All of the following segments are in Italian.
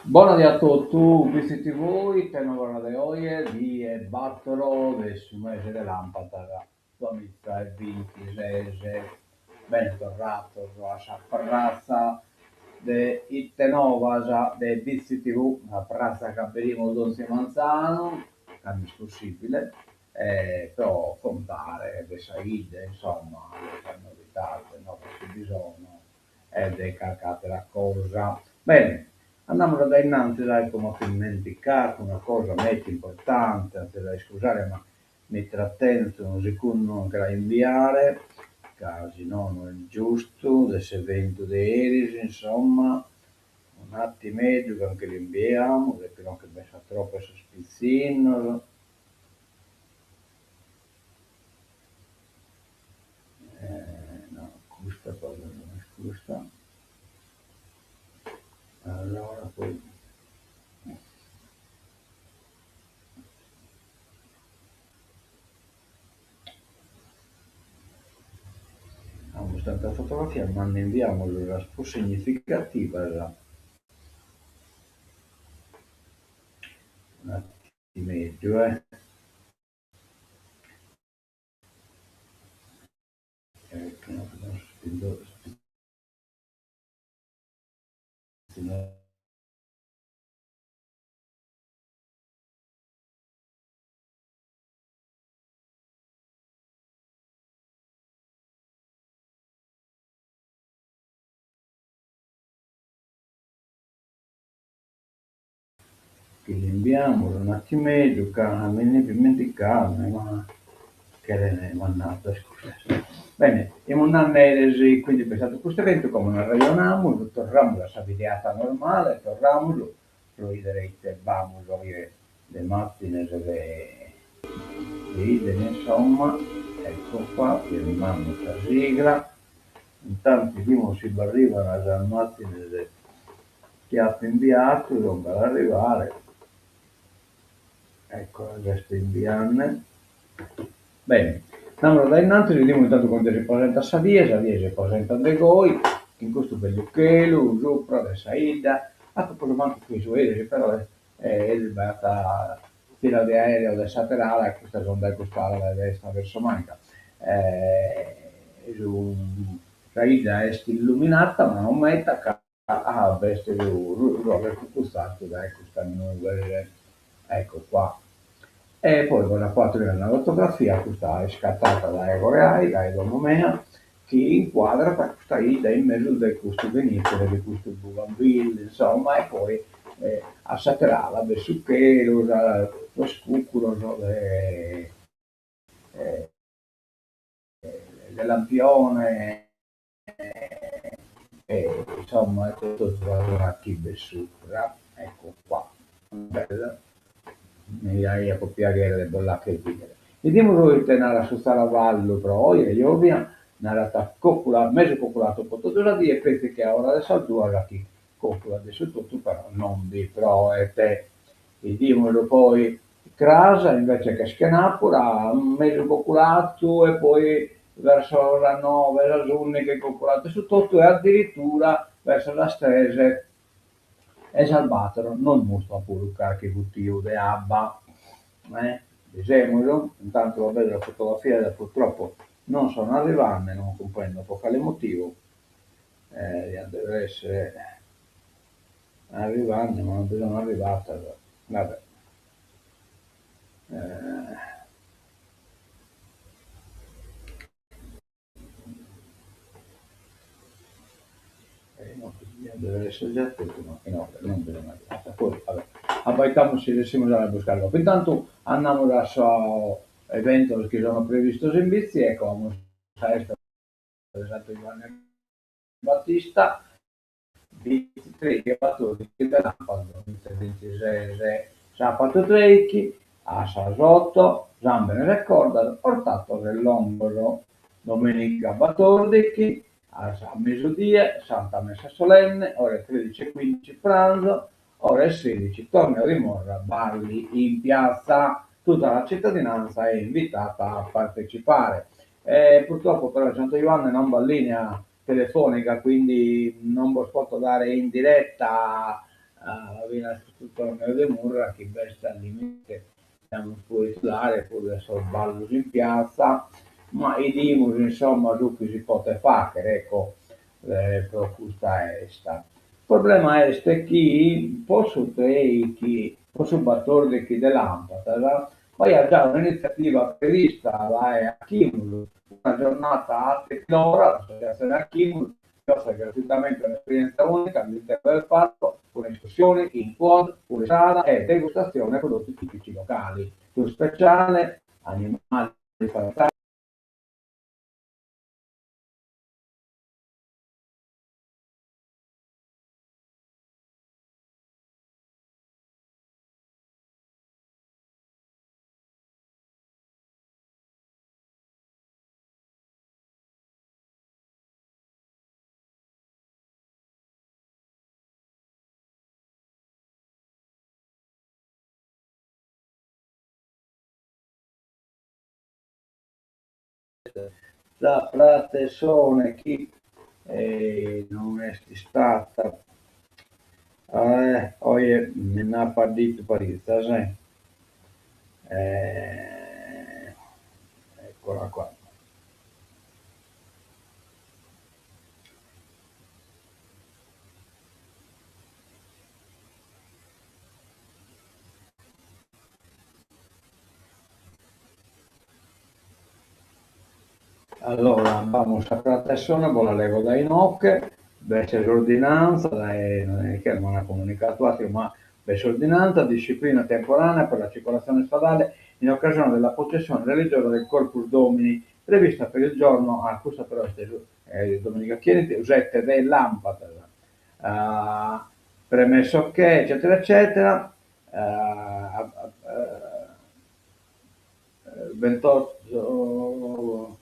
Buonasera a tutti, questi voi, tengono le oie di battere su mese dell'ampata, domizia e vinti, rese, ben tornato, la sciapparrazza, de Ittenovasa, de Bizzi TV, la prazza che abbiamo Donzi Manzano, che è discussibile, però contare, le saide, insomma, le novità, no, che bisogno, ed è calcate la cosa. Bene. Andiamo da innanzi, dai, come ho dimenticato una cosa molto importante, anzi dai, scusate, ma mi trattengo un secondo che la inviare, casi no, non è giusto, adesso evento di ieri, insomma, un attimo che anche li inviamo, perché non che mi fa troppo sospizzino, no, questa cosa non è giusta, allora poi a questa fotografia, ma ne inviamo la più significativa, un attimino, che non spingo, che li inviamo un attimino, me ne dimenticarne, ma che ne è mandato, scusa. Bene, in un'analisi, quindi pensato questo evento come non ragioniamo, torniamo alla stabilità normale, torniamo, lo direte, vamos, le macchine, le idee, insomma, ecco qua, vi rimando questa sigla, intanto si arrivano alle macchine che ha inviato, dovrebbero arrivare, ecco la gesta inviarne. Bene, andiamo da innanzi, vediamo intanto quando si presenta Savie si presenta De Goi, in questo bellucchelo, sopra, la saida, anche poi manco qui su Edesi, però è liberata fila di aereo del Saterale, questa sonda costale da destra verso Manca. Su saida è illuminata, ma non metta a veste di rover costato da questa nube, ecco qua. E poi con la 4 nella fotografia, questa è scattata da Egoreai, da Edo Momea, che inquadra questa ida in mezzo di questo venitore, di questo Bougainville, insomma, e poi a Saterala, Bessucchero, lo Scucculo, no, eh, del Lampione, insomma, è tutto trovato sopra, ecco qua, bella, migliaia copiare le bollate e dire. Vediamo voi tenere su Saravallo, però, io via, narrata copula, mezzo copulato, potuto da dire, perché che ora adesso due alla chi copula adesso tutto, però non di pro e te, vediamolo poi, Crasa invece che Schianapura, mezzo copulato e poi verso la 9, la Zunni che è copulato su tutto e addirittura verso la Strese e Salvatore non mostra pure che buttivo di Abba, diciamolo, intanto va bene la fotografia purtroppo non sono arrivate, non comprendo per quale motivo, deve essere arrivate, ma non sono arrivate, vabbè. Eh, no, deve essere già tutto, ma che no, non bisogna arrivare. Poi, vabbè, abbaitiamo se riusciamo già a buscarlo. Intanto andiamo verso eventi che sono previsti servizi, ecco, vamos a essere esatto Giovanni Battista, 23 che ha fatto della 26 sabato 3 a Sasotto, Zambene ricorda, portato dell'Ongolo, domenica 14, a mezzodì, Santa Messa Solenne, ore 13:15 pranzo, ore 16 torneo di Morra, balli in piazza, tutta la cittadinanza è invitata a partecipare. Purtroppo però Santo Giovanni non va in linea telefonica, quindi non vi posso dare in diretta vina sul torneo di Murra che besta al limite siamo pure titolare, pure adesso ballo in piazza, ma i dimos insomma su che si poteva fare, ecco, per questa è sta. Il problema è che posso che posso battere che dell'Ampata, poi ha già un'iniziativa prevista a Chimul, una giornata a Tecnora, l'associazione a Chimul, che offre gratuitamente un'esperienza unica all'interno del parco, con escursioni, in quad, pure sala e degustazione prodotti tipici locali. Più speciale, animali fantastici. La Pratesone chi non è stata oye, me n'ha partito Parisa, eccola qua. Allora, vamos a Pratesone, la levo dai NOC, invece l'ordinanza, non è che non ha comunicato altro, ma invece l'ordinanza, disciplina temporanea per la circolazione stradale in occasione della processione religiosa del Corpus Domini, prevista per il giorno, questo però è domenica chiedente, usette dell'Ampata, premesso che, eccetera, eccetera, 28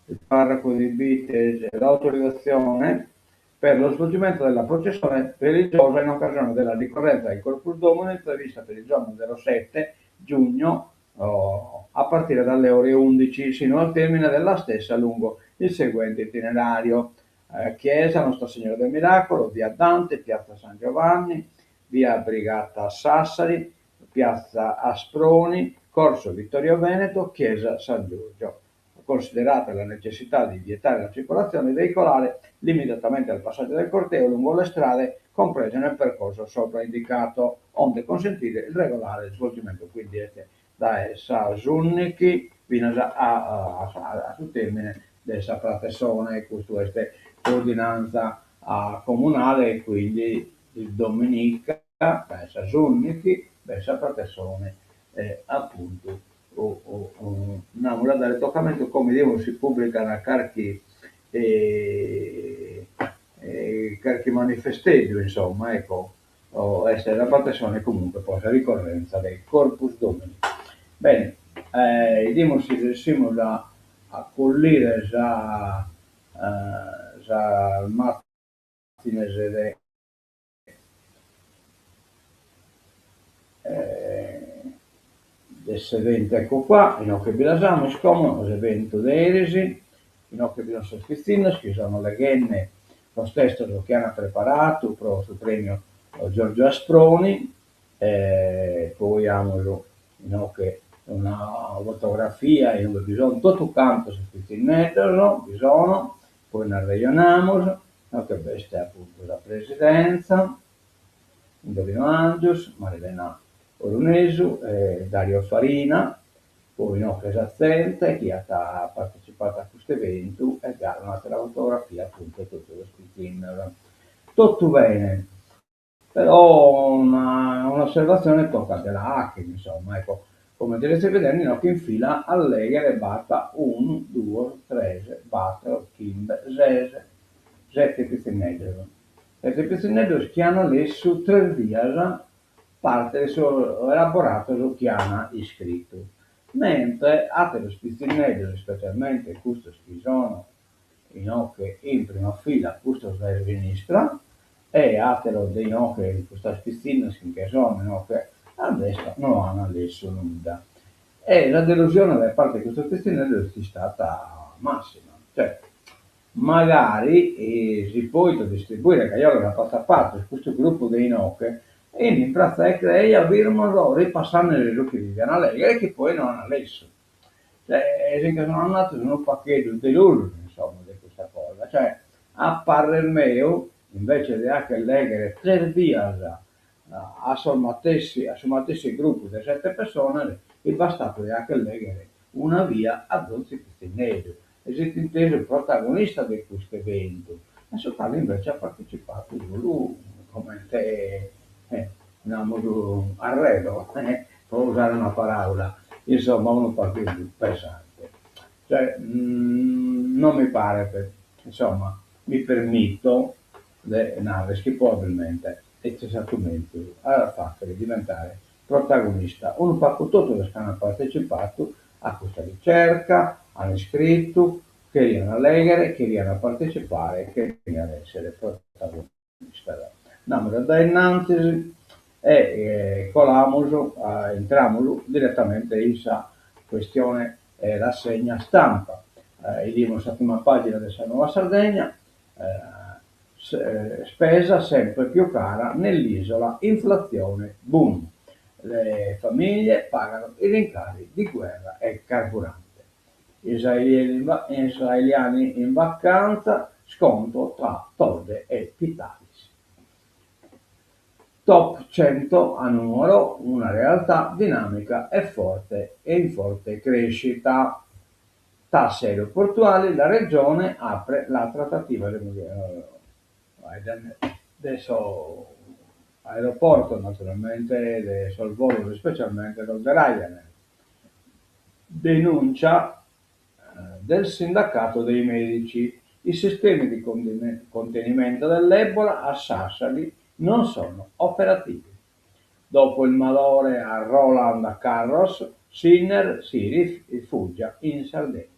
il parroco di Vitesse l'autorizzazione per lo svolgimento della processione religiosa in occasione della ricorrenza del Corpus Domini prevista per il giorno 07 giugno a partire dalle ore 11 sino al termine della stessa lungo il seguente itinerario. Chiesa Nostra Signora del Miracolo, via Dante, piazza San Giovanni, via Brigata Sassari, piazza Asproni, corso Vittorio Veneto, chiesa San Giorgio. Considerata la necessità di vietare la circolazione veicolare limitatamente al passaggio del corteo lungo le strade comprese nel percorso sopra indicato, onde consentire il regolare svolgimento quindi da essa Giunnichi fino a sul termine della Pratesone, questa è l'ordinanza comunale e quindi il domenica da essa Giunnichi, da essa Pratesone appunto innamorata del toccamento come devo si pubblica carichi manifesteggio insomma ecco essere la partecipazione comunque poi la ricorrenza del Corpus Domini bene vediamo se riusciamo a cogliere già il mattine questo evento ecco qua, in che bilasamo, scomodo, l'evento d'Eresi, in che bisogna sospizzinare, che sono le genne, lo stesso che hanno preparato per il premio Giorgio Asproni, poi abbiamo che una fotografia in cui bisogna tutto canto sospizzinetto, bisogna, poi ne regioniamo, che questa è appunto la presidenza, Indovino Angius, Marilena Oronesu, Dario Farina, poi no, Casazzente, chi ha partecipato a questo evento e ha un'altra fotografia appunto tutto lo speaking. Tutto bene, però un'osservazione tocca della Hacking, insomma, ecco, come direte vedere, no, che in fila alleghere batta 1, 2, 3, 4, 5, 6, 7 piscineggiano. 7 piscineggiano che hanno adesso 3 dias parte del suo elaborato che hanno iscritto. Mentre altri piscineggiano, specialmente questo che sono in prima fila, questo a sinistra, e altro dei che questa piscina che sono che a destra non hanno adesso nulla. E la delusione da parte di questo piscinello è stata massima. Cioè, magari si può distribuire, che io l'ho fatto a parte, questo gruppo dei Noche, in Piazza e Creia virmano ripassando le giochi di Viana Alegre che poi non adesso. Cioè, che sono andato in un pacchetto deluso, insomma, di questa cosa. Cioè, appare il mio, invece di anche leggere 3 dias a su matessi gruppo di 7 persone, è bastato di anche leggere una via a 12 cristianesi. E siete inteso il protagonista di questo evento. E su tale invece ha partecipato lui, come te, diciamo, arredo, per usare una parola, insomma uno partito più pesante. Cioè, non mi pare, insomma, mi permetto di nave schipobilmente eccessivamente alla fatto di diventare protagonista. Un pacco tutto che hanno partecipato a questa ricerca, hanno iscritto, querían leggere, querían partecipare, querían essere protagonisti. Andiamo da innanzi e entriamo direttamente in questa questione rassegna stampa. Idimos la prima pagina della Nuova Sardegna, spesa sempre più cara nell'isola, inflazione boom. Le famiglie pagano i rincari di guerra e carburante. Israeliani in vacanza, scontro tra Tolde e Pitalis. Top 100 a numero, una realtà dinamica e in forte crescita. Tasse aeroportuali, la regione apre la trattativa adesso aeroporto naturalmente sul volo specialmente lo Ryanair denuncia del sindacato dei medici. I sistemi di contenimento dell'Ebola a Sassari non sono operativi. Dopo il malore a Roland Garros, Sinner si rifugia in Sardegna.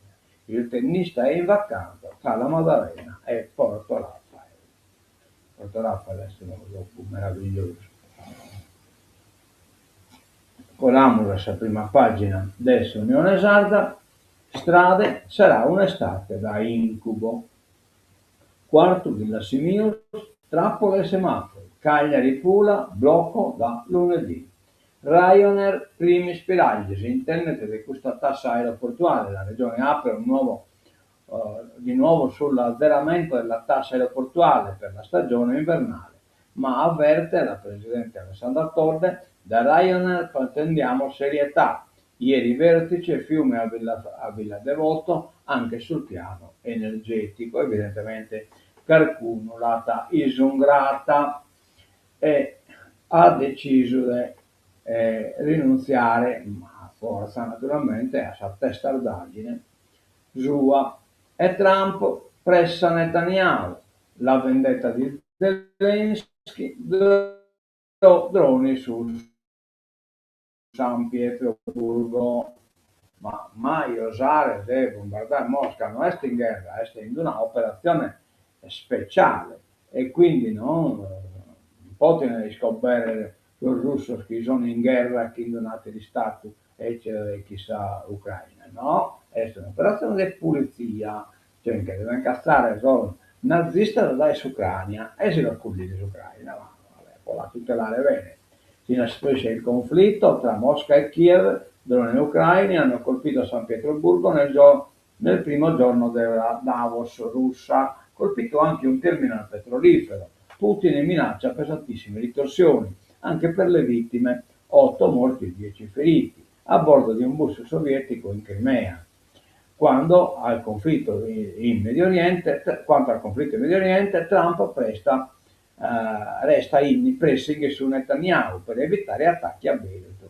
Il tennista è in vacanza tra la Maddalena e Porto Raffaele. Porto Raffaele è un luogo meraviglioso. Colamos la prima pagina adesso Unione Sarda, strade sarà un'estate da incubo. Quarto Villa Simius, trappole e semafori, Cagliari Pula, blocco da lunedì. Ryanair, primi spiragli, internet di questa tassa aeroportuale, la regione apre di nuovo sull'azzeramento della tassa aeroportuale per la stagione invernale, ma avverte la Presidente Alessandra Torde, da Ryanair pretendiamo serietà. Ieri vertice Fiume a Villa Devoto anche sul piano energetico, evidentemente qualcuno l'ha isungrata e ha deciso di rinunziare, ma a forza naturalmente, a sua testardaggine sua. E Trump pressa Netanyahu, la vendetta di Zelensky, droni su San Pietroburgo, ma mai osare di bombardare Mosca non è in guerra, è in una operazione speciale e quindi non possono scoprire i russi che sono in guerra, che sono altri stati e chissà Ucraina, no? È un'operazione di pulizia, cioè che deve incastrare solo nazista da Ucraina e si lo accudì di Ucraina, ma vabbè, può la tutelare bene. Si inasprisce il conflitto tra Mosca e Kiev, droni ucraini hanno colpito San Pietroburgo nel primo giorno della Davos russa, colpito anche un terminal petrolifero. Putin minaccia pesantissime ritorsioni, anche per le vittime, 8 morti e 10 feriti, a bordo di un bus sovietico in Crimea. Quanto al conflitto in Medio Oriente, Trump resta in pressing su Netanyahu per evitare attacchi a Beirut.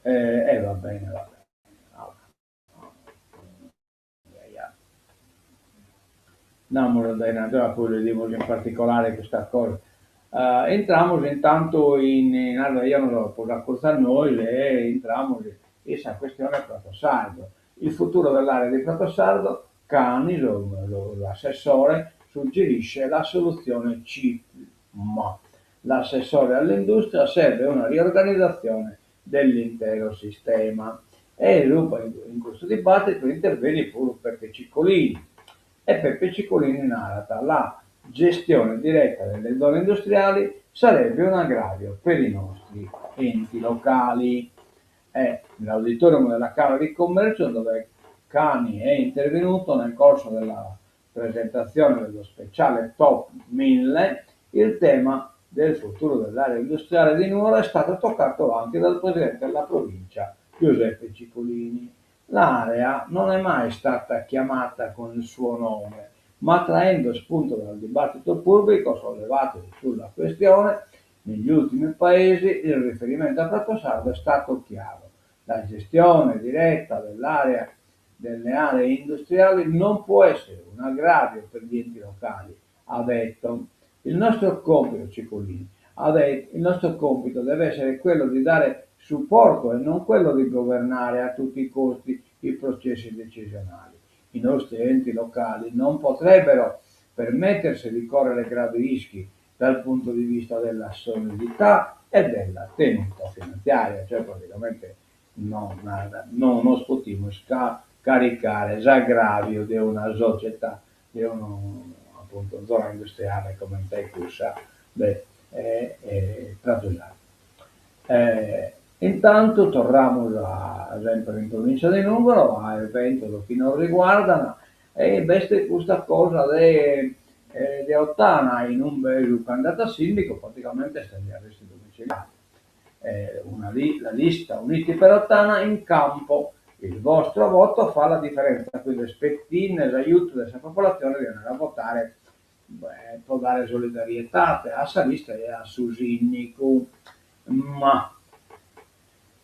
Va bene, va bene. Andiamo da poi le dico in particolare questa cosa. Entramos intanto allora io non lo posso raccontare noi, entriamo in questa questione Prato Sardo. Il futuro dell'area di Prato Sardo, Cani, l'assessore, suggerisce la soluzione CIP-MA. L'assessore all'industria serve una riorganizzazione dell'intero sistema e sviluppa in questo dibattito interviene pure Peppe Ciccolini. E Peppe Ciccolini narra la gestione diretta delle zone industriali sarebbe un aggravio per i nostri enti locali. È nell'auditorium della Camera di Commercio dove Cani è intervenuto nel corso della presentazione dello speciale Top 1000. Il tema del futuro dell'area industriale di Nuoro è stato toccato anche dal presidente della provincia Giuseppe Cipollini. L'area non è mai stata chiamata con il suo nome, ma traendo spunto dal dibattito pubblico sollevato sulla questione, negli ultimi paesi il riferimento a Pratosardo è stato chiaro. La gestione diretta delle aree industriali non può essere un aggravio per gli enti locali, ha detto. Il nostro compito, Cipollini, ha detto, il nostro compito deve essere quello di dare supporto e non quello di governare a tutti i costi i processi decisionali. I nostri enti locali non potrebbero permettersi di correre gravi rischi dal punto di vista della solidità e della tenuta finanziaria, cioè praticamente non nos potremmo caricare l'aggravio di una società, di una appunto, zona industriale come in Taicusa, Pratosaro. Intanto torniamo sempre in provincia di Nuoro a eventi che non riguardano e beste questa cosa di Ottana in un bel candidato a sindaco praticamente sta gli arresti domiciliari. La lista Uniti per Ottana in campo, il vostro voto fa la differenza, quindi spettin l'aiuto della popolazione di andare a votare, può dare solidarietà a questa lista e a Susinnicu. Ma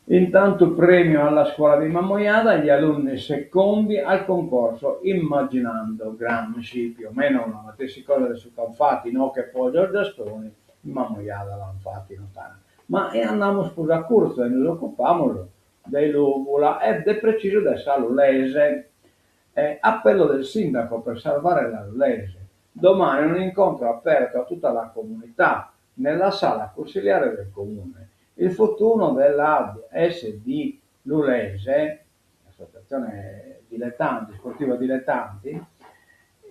intanto premio alla scuola di Mamoiada, gli alunni secondi al concorso Immaginando Gramsci, più o meno una stessa cosa su Canfatti, no? Che poi Giorgio Stoni, Mamoiada l'hanno fatto in Ottana. Ma andiamo scusa a corso e nos occupamolo dell'Uvula ed è preciso del Salulese. Appello del sindaco per salvare la Lulese. Domani un incontro aperto a tutta la comunità nella sala consiliare del comune. Il futuro della SD Lulese, associazione dilettanti, sportiva dilettanti,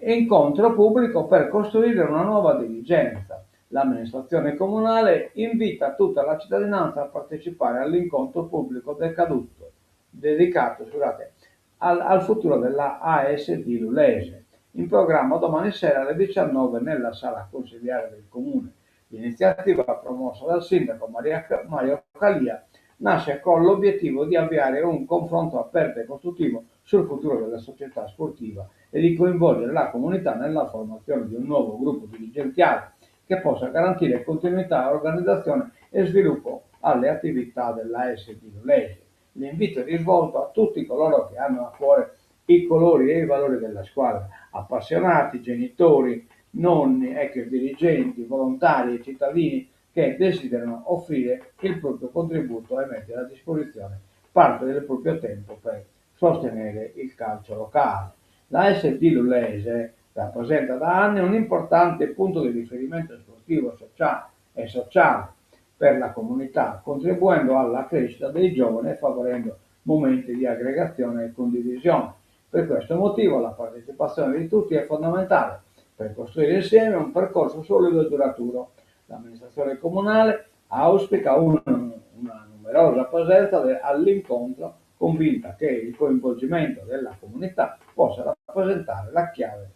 incontro pubblico per costruire una nuova dirigenza. L'amministrazione comunale invita tutta la cittadinanza a partecipare all'incontro pubblico dedicato al futuro della ASD Lulese, in programma domani sera alle 19 nella sala consiliare del comune. L'iniziativa promossa dal sindaco Mario Calia nasce con l'obiettivo di avviare un confronto aperto e costruttivo sul futuro della società sportiva e di coinvolgere la comunità nella formazione di un nuovo gruppo dirigenziale che possa garantire continuità, organizzazione e sviluppo alle attività dell'ASD Lulese. L'invito è rivolto a tutti coloro che hanno a cuore i colori e i valori della squadra, appassionati, genitori, nonni, ex dirigenti, volontari e cittadini che desiderano offrire il proprio contributo e mettere a disposizione parte del proprio tempo per sostenere il calcio locale. La SD Lulese rappresenta da anni un importante punto di riferimento sportivo e sociale per la comunità, contribuendo alla crescita dei giovani e favorendo momenti di aggregazione e condivisione. Per questo motivo la partecipazione di tutti è fondamentale per costruire insieme un percorso solido e duraturo. L'amministrazione comunale auspica una numerosa presenza all'incontro, convinta che il coinvolgimento della comunità possa rappresentare la chiave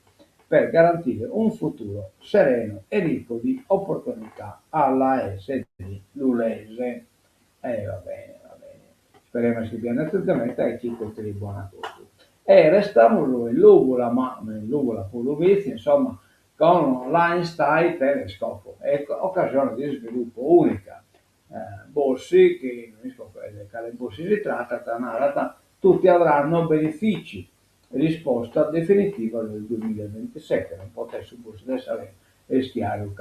per garantire un futuro sereno e ricco di opportunità alla SD Lulese. Va bene, va bene. Speriamo che viene attentamente e ci contribuano a tutti. E restiamo in Lugula, ma in Lugula Puluvizi, insomma, con l'Einstein telescopio, è occasione di sviluppo unica. Bossi, che non so quale Bossi si tratta, tutti avranno benefici. Risposta definitiva nel 2027, non può essere essere chiaro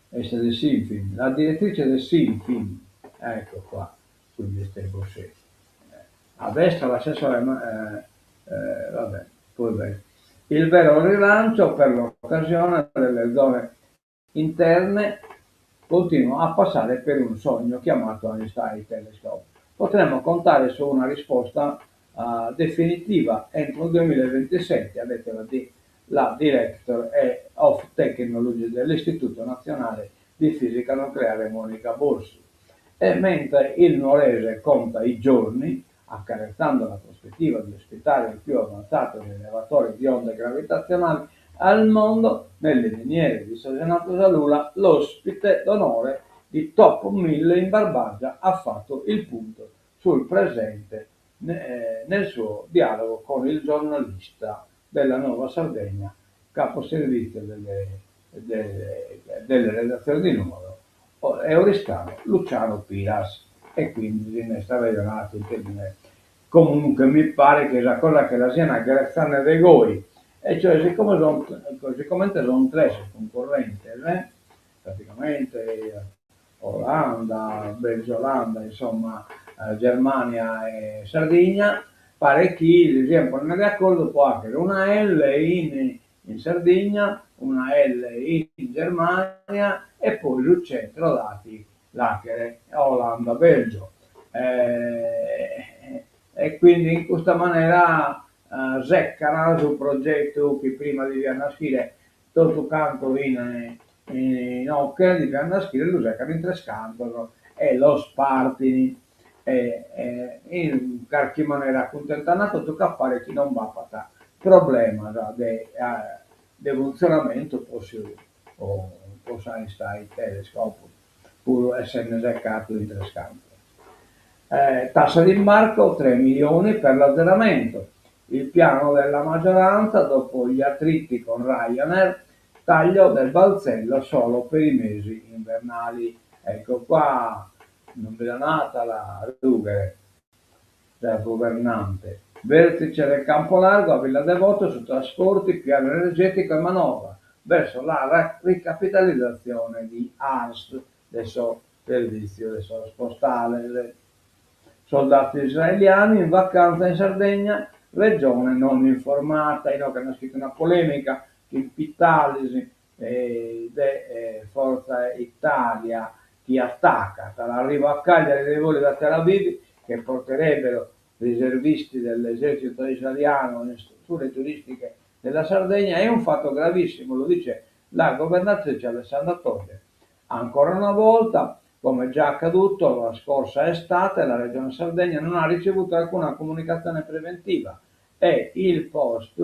essere del Sinfin, la direttrice del Sinfin, ecco qua, quindi stai Bossi. A destra l'assessore, vabbè, poi bene. Il vero rilancio per l'occasione delle zone interne continua a passare per un sogno chiamato Einstein Telescope. Potremmo contare su una risposta definitiva entro il 2027, ha detto la Director of Technology dell'Istituto Nazionale di Fisica Nucleare Monica Borsi. E mentre il nuorese conta i giorni, accarezzando la prospettiva di ospitare il più avanzato rilevatore di onde gravitazionali al mondo, nelle miniere di Sogenato Salula, l'ospite d'onore di Top 1000 in Barbagia ha fatto il punto sul presente nel suo dialogo con il giornalista della Nuova Sardegna, caposervizio delle redazioni di Nuoro, Euristano Luciano Piras, e quindi ne stava ragionando il termine. Comunque mi pare che la cosa che la Siena Graziane De Goi, e cioè siccome sono tre concorrenti, praticamente Olanda, Belgio-Olanda, insomma Germania e Sardegna, pare che si siano posti d'accordo può avere una L in Sardegna, una L in Germania e poi sul centro dati l'Achere, Olanda, Belgio. E quindi in questa maniera zeccano sul progetto che prima di nascere tutto canto in occhio di nascere lo zeccano in tre scantolo e lo spartini in qualche maniera accontentanato tocca fare chi non va a fare problema di funzionamento possa stare il telescopio pur essendo seccato in tre scantoli. Tassa di imbarco 3 milioni per l'azzeramento. Il piano della maggioranza dopo gli attriti con Ryanair, taglio del balzello solo per i mesi invernali. Ecco qua, non vedo nata la rughe del governante. Vertice del campo largo a Villa Devoto su trasporti, piano energetico e manovra verso la ricapitalizzazione di ARS, adesso servizio adesso postale. Soldati israeliani in vacanza in Sardegna, regione non informata, che hanno scritto una polemica, il Pitalisi Forza Italia chi attacca, dall'arrivo a Cagliari dei voli da Tel Aviv che porterebbero riservisti dell'esercito israeliano in strutture turistiche della Sardegna è un fatto gravissimo, lo dice la governatrice Alessandra Toglier. Ancora una volta, come già accaduto la scorsa estate, la Regione Sardegna non ha ricevuto alcuna comunicazione preventiva e il post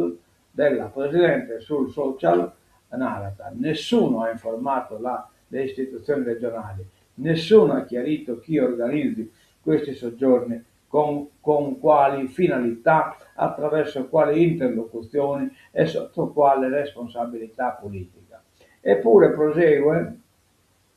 della Presidente sul social narrata. Nessuno ha informato le istituzioni regionali, nessuno ha chiarito chi organizzi questi soggiorni, con quali finalità, attraverso quali interlocuzioni e sotto quale responsabilità politica. Eppure prosegue,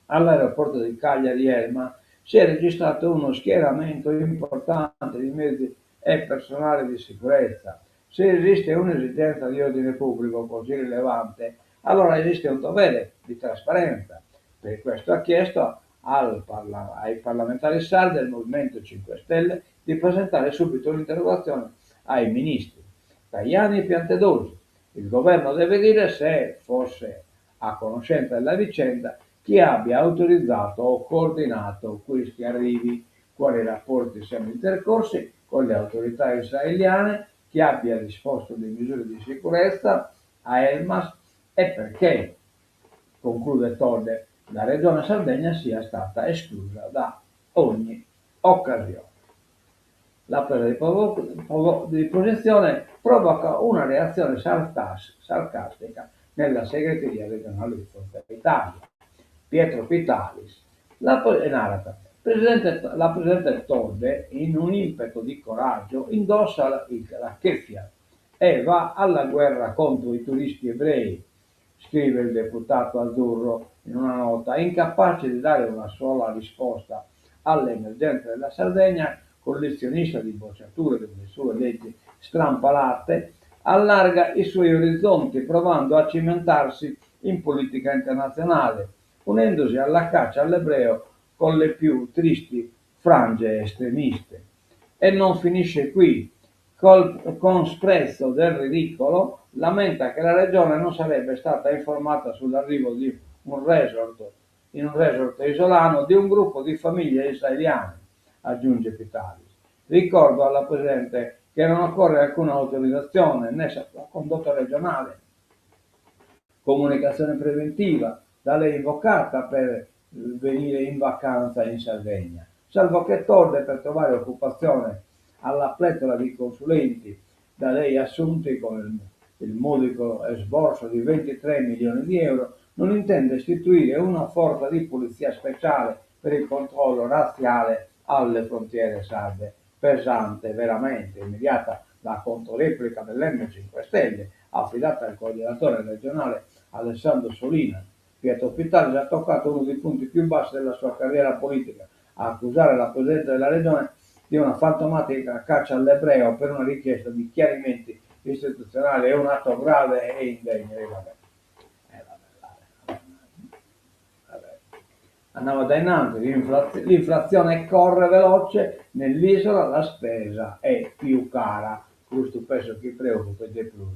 all'aeroporto di Cagliari-Elma si è registrato uno schieramento importante di mezzi e personale di sicurezza. Se esiste un'esigenza di ordine pubblico così rilevante, allora esiste un dovere di trasparenza. Per questo ha chiesto ai parlamentari sardi del Movimento 5 Stelle di presentare subito un'interrogazione ai ministri Tajani e Piantedosi. Il governo deve dire se fosse a conoscenza della vicenda chi abbia autorizzato o coordinato questi arrivi, quali rapporti siano intercorsi con le autorità israeliane, chi abbia disposto le misure di sicurezza a Elmas e perché, conclude Todde, la regione Sardegna sia stata esclusa da ogni occasione. La presa di posizione provoca una reazione sarcastica nella segreteria regionale di Forza Italia. Pietro Pitalis narrata. La presidente Todde, in un impeto di coraggio, indossa la keffia e va alla guerra contro i turisti ebrei, scrive il deputato azzurro in una nota, incapace di dare una sola risposta alle emergenze della Sardegna, collezionista di bocciature delle sue leggi strampalate, allarga i suoi orizzonti provando a cimentarsi in politica internazionale, unendosi alla caccia all'ebreo con le più tristi frange estremiste. E non finisce qui. Con sprezzo del ridicolo, lamenta che la regione non sarebbe stata informata sull'arrivo di in un resort isolano di un gruppo di famiglie israeliane, aggiunge Pitalis. Ricordo alla Presidente che non occorre alcuna autorizzazione né condotta regionale comunicazione preventiva da lei invocata per venire in vacanza in Sardegna, salvo che torne per trovare occupazione alla pletora di consulenti da lei assunti con il modico esborso di 23 milioni di euro, non intende istituire una forza di polizia speciale per il controllo razziale alle frontiere sarde. Pesante, veramente, immediata la controreplica dell'M5 Stelle, affidata al coordinatore regionale Alessandro Solina. Pietro Pitali ha toccato uno dei punti più bassi della sua carriera politica, a accusare la Presidente della Regione di una fantomatica caccia all'ebreo per una richiesta di chiarimenti istituzionali. È un atto grave e indegno. Andiamo da innanzi, l'inflazione corre veloce, nell'isola la spesa è più cara. Questo penso che preoccupa di più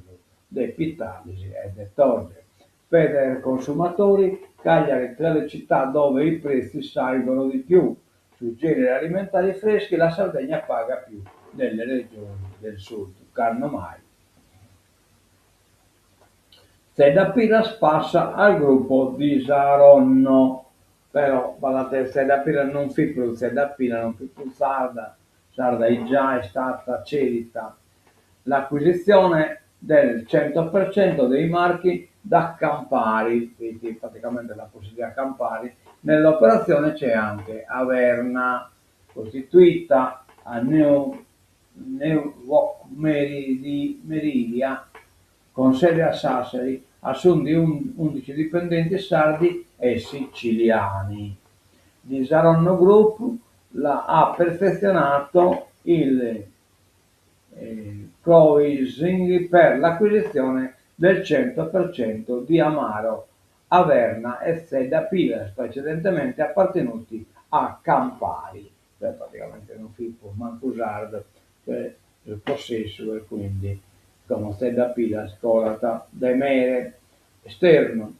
dei Pitalisi e dei Torre. Per consumatori, Cagliari tra le città dove i prezzi salgono di più. Sui generi alimentari freschi la Sardegna paga più delle regioni del sud, carno mai. Seda Piras passa al gruppo di Saronno, però guardate, Seda Piras non fi più Seda Piras, non fi più Sarda, Sarda è già stata cedita. L'acquisizione del 100% dei marchi da Campari, quindi praticamente la possibilità Campari, nell'operazione c'è anche Averna, costituita a Meridia, con sede a Sassari, assunti 11 dipendenti sardi e siciliani. Di Saronno Group ha perfezionato il closing per l'acquisizione del 100% di Amaro, Averna e Seda Pilas, precedentemente appartenuti a Campari, cioè praticamente non Filippo Mancusard, cioè il possesso e quindi come Seda Pilas, Colata, Demere, Esterno.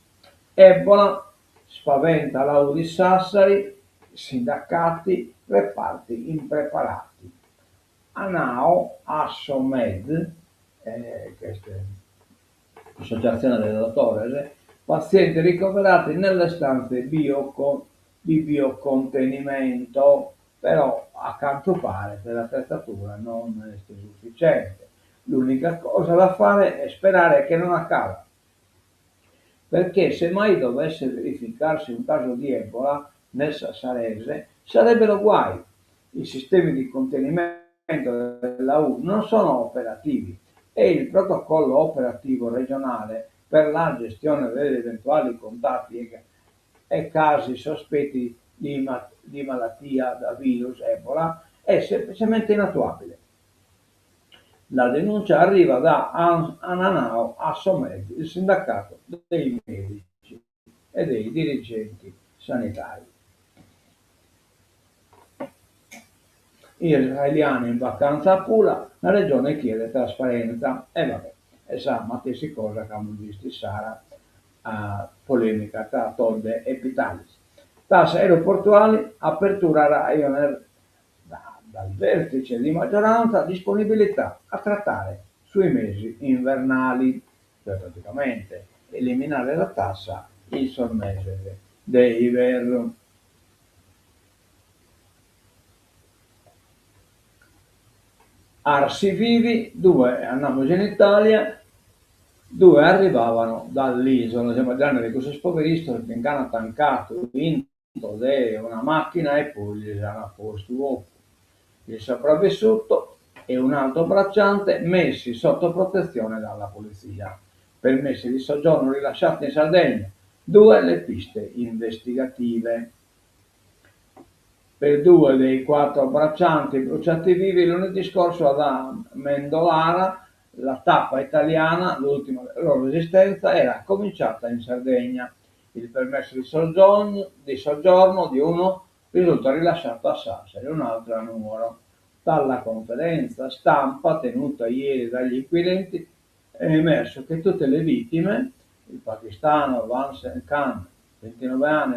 Ebola spaventa l'Audi Sassari, sindacati, reparti impreparati. Anao, Assomed, questa è l'associazione delle dottore, pazienti ricoverati nelle stanze di biocontenimento, però a quanto pare per l'attrezzatura non è sufficiente. L'unica cosa da fare è sperare che non accada, perché se mai dovesse verificarsi un caso di Ebola nel Sassarese sarebbero guai. I sistemi di contenimento della U non sono operativi e il protocollo operativo regionale per la gestione degli eventuali contatti e casi sospetti di malattia da virus Ebola è semplicemente inattuabile. La denuncia arriva da Ananao Assomed, il sindacato dei medici e dei dirigenti sanitari. Israeliani in vacanza a Pula, la regione chiede trasparenza e vabbè, e sa, ma che si cosa che abbiamo visto sarà polemica tra Todde e Pitalis. Tasse aeroportuali, apertura Ryanair dal vertice di maggioranza, disponibilità a trattare sui mesi invernali, cioè praticamente eliminare la tassa il sol mese d'inverno. Arsi vivi, due andiamo in Italia, due arrivavano dall'isola, siamo già di questo spoveristo che in hanno tancato vinto una macchina e poi gli hanno a posto il sopravvissuto e un altro bracciante messi sotto protezione dalla polizia. Permessi di soggiorno rilasciati in Sardegna, due le piste investigative. Per due dei quattro braccianti bruciati vivi lunedì scorso ad Mendolara, la tappa italiana, l'ultima della loro esistenza, era cominciata in Sardegna. Il permesso di soggiorno di uno risulta rilasciato a Sassari, un altro a Nuoro. Dalla conferenza stampa tenuta ieri dagli inquirenti è emerso che tutte le vittime, il pakistano Vansen Khan, 29 anni,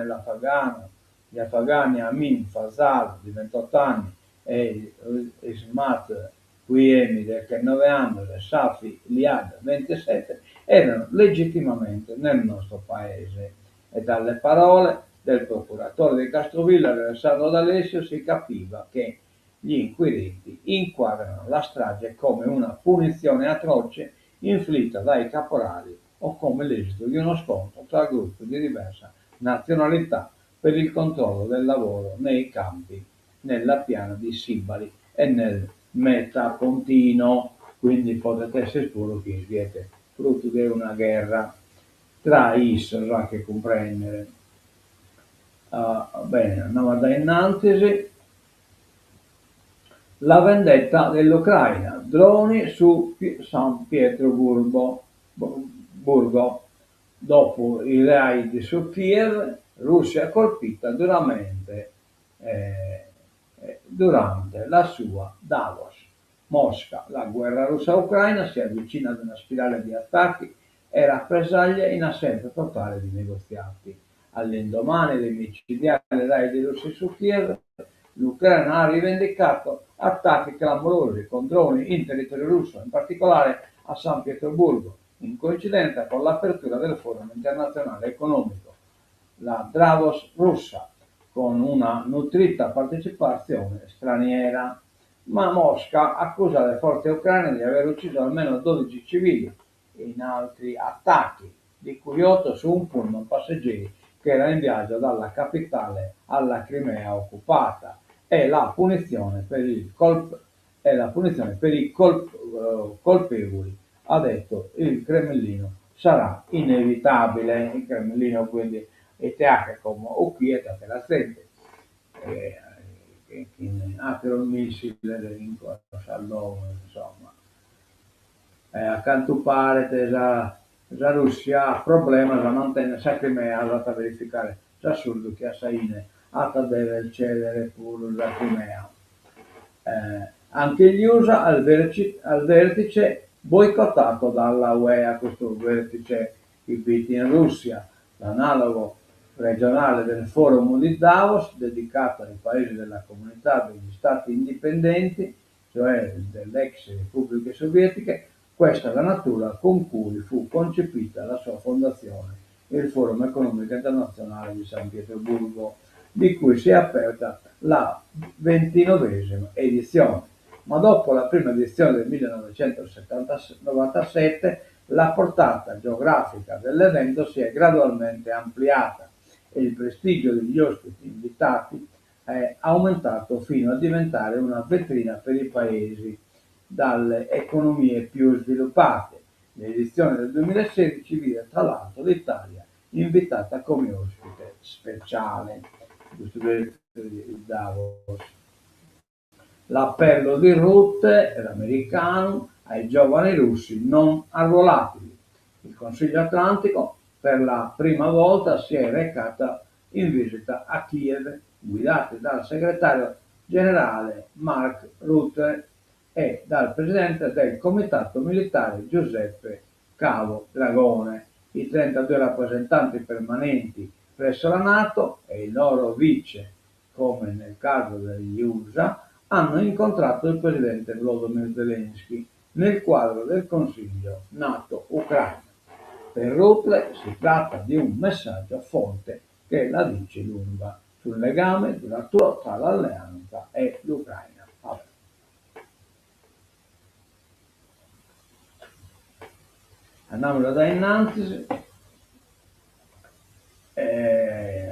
gli afghani Amin Fazal di 28 anni e Ismat Emide, che 9 anni, Safi, Liad, 27, erano legittimamente nel nostro paese. E dalle parole del procuratore di Castrovilla, Alessandro D'Alessio, si capiva che gli inquirenti inquadrano la strage come una punizione atroce inflitta dai caporali o come l'esito di uno scontro tra gruppi di diversa nazionalità per il controllo del lavoro nei campi, nella piana di Sibali e nel Metapontino. Quindi potete essere sicuri che siete frutto di una guerra tra Israele che comprendere. Bene, andiamo da innanzi. La vendetta dell'Ucraina, droni su San Pietroburgo. Dopo i raid su Kiev, Russia colpita duramente durante la sua Davos. Mosca, la guerra russa-ucraina si avvicina ad una spirale di attacchi e rappresaglie in assenza totale di negoziati. All'indomani dei micidiali raid russi su Kiev, l'Ucraina ha rivendicato attacchi clamorosi con droni in territorio russo, in particolare a San Pietroburgo, in coincidenza con l'apertura del Forum internazionale economico, la Davos russa, con una nutrita partecipazione straniera. Ma Mosca accusa le forze ucraine di aver ucciso almeno 12 civili in altri attacchi, di cui 8 su un pullman passeggeri che era in viaggio dalla capitale alla Crimea occupata. E la punizione per i colpevoli, ha detto il Cremlino, sarà inevitabile. Il Cremlino quindi este como uquieta che la gente che anche un missile in corsa all'uomo, insomma. A quanto pare la Russia problema la mantiene sa Crimea, andata a verificare l'assurdo che a Saine deve cedere pure la Crimea. Anche gli USA al vertice boicottato dalla UE, a questo vertice inviti in Russia, l'analogo regionale del Forum di Davos dedicato ai paesi della comunità degli stati indipendenti, cioè delle repubbliche sovietiche. Questa è la natura con cui fu concepita la sua fondazione, il Forum economico internazionale di San Pietroburgo, di cui si è aperta la 29esima edizione. Ma dopo la prima edizione del 1997 la portata geografica dell'evento si è gradualmente ampliata e il prestigio degli ospiti invitati è aumentato fino a diventare una vetrina per i paesi dalle economie più sviluppate. L'edizione del 2016 vide tra l'altro l'Italia invitata come ospite speciale. Davos. L'appello di Rutte, l'americano, ai giovani russi non arruolati. Il Consiglio Atlantico per la prima volta si è recata in visita a Kiev, guidati dal segretario generale Mark Rutte e dal presidente del Comitato Militare Giuseppe Cavo Dragone. I 32 rappresentanti permanenti presso la NATO e il loro vice, come nel caso degli USA, hanno incontrato il presidente Volodymyr Zelensky nel quadro del Consiglio NATO-Ucraina. Per Rutte si tratta di un messaggio forte che la dice lunga sul legame duraturo tra l'alleanza e l'Ucraina. Vabbè. Andiamo da innanzi.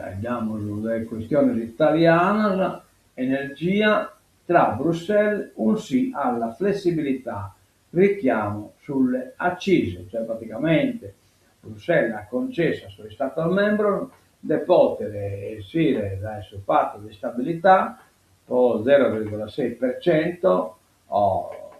Andiamo sulle questioni italiane, energia, tra Bruxelles un sì alla flessibilità, richiamo sulle accise, cioè praticamente Bruxelles ha concesso ai suoi Stati membri di poter uscire dal suo patto di stabilità o 0,6% o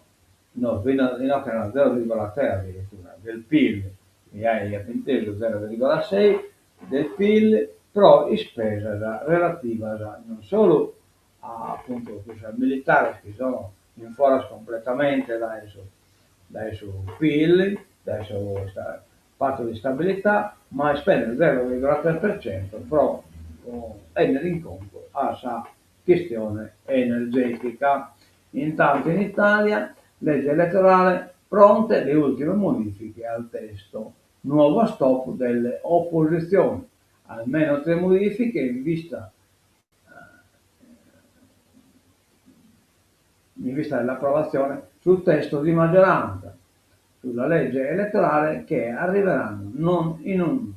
no, fino a 0,3 addirittura del PIL, mi hai inteso 0,6 del PIL, però in spesa relativa non solo appunto al militare che sono in fuori completamente dai suo PIL, dal suo patto di stabilità, ma spende il 0,3% però tenere in conto a questa questione energetica. Intanto in Italia Legge elettorale, pronte le ultime modifiche al testo. Nuovo stop delle opposizioni. Almeno 3 modifiche in vista dell'approvazione sul testo di maggioranza sulla legge elettorale che arriveranno non in un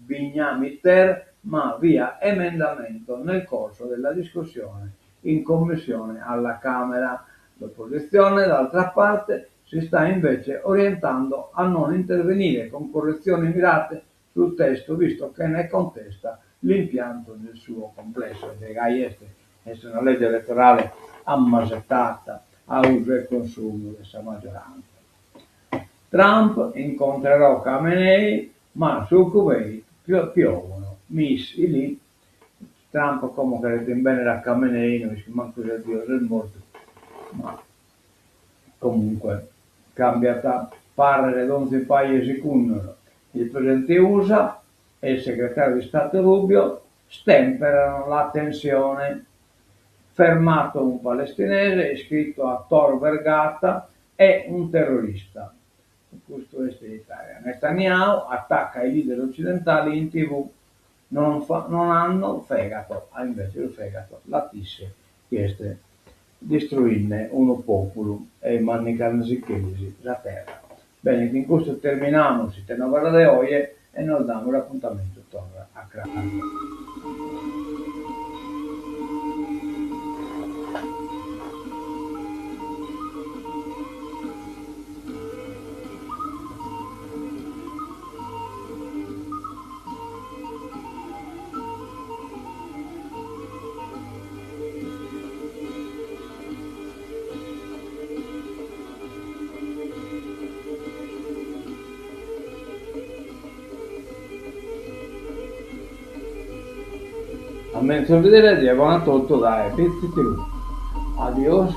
vignamiter ma via emendamento nel corso della discussione in commissione alla Camera. L'opposizione, d'altra parte, si sta invece orientando a non intervenire con correzioni mirate sul testo, visto che ne contesta l'impianto nel suo complesso. È una legge elettorale ammasettata a uso e consumo di questa maggioranza. Trump incontrerà Khamenei, ma su Kuwait piovono missili. Trump come credete in bene da Khamenei, non si manco il Dio del morto, ma comunque cambiata parere non si paesi cunnero. Il presidente USA e il segretario di Stato Rubio stemperano la tensione. Fermato un palestinese iscritto a Tor Vergata è un terrorista. Questo è l'Italia. Netanyahu attacca i leader occidentali in TV. Non hanno fegato, ha invece il fegato. La tisse chieste distruirne uno popolo e mannicarnesi la terra. Bene, in questo terminiamo, si te guarda de oie e nos diamo l'appuntamento torna a Cranio. A me sorridere di buona tutto dai, pizzi. Adios.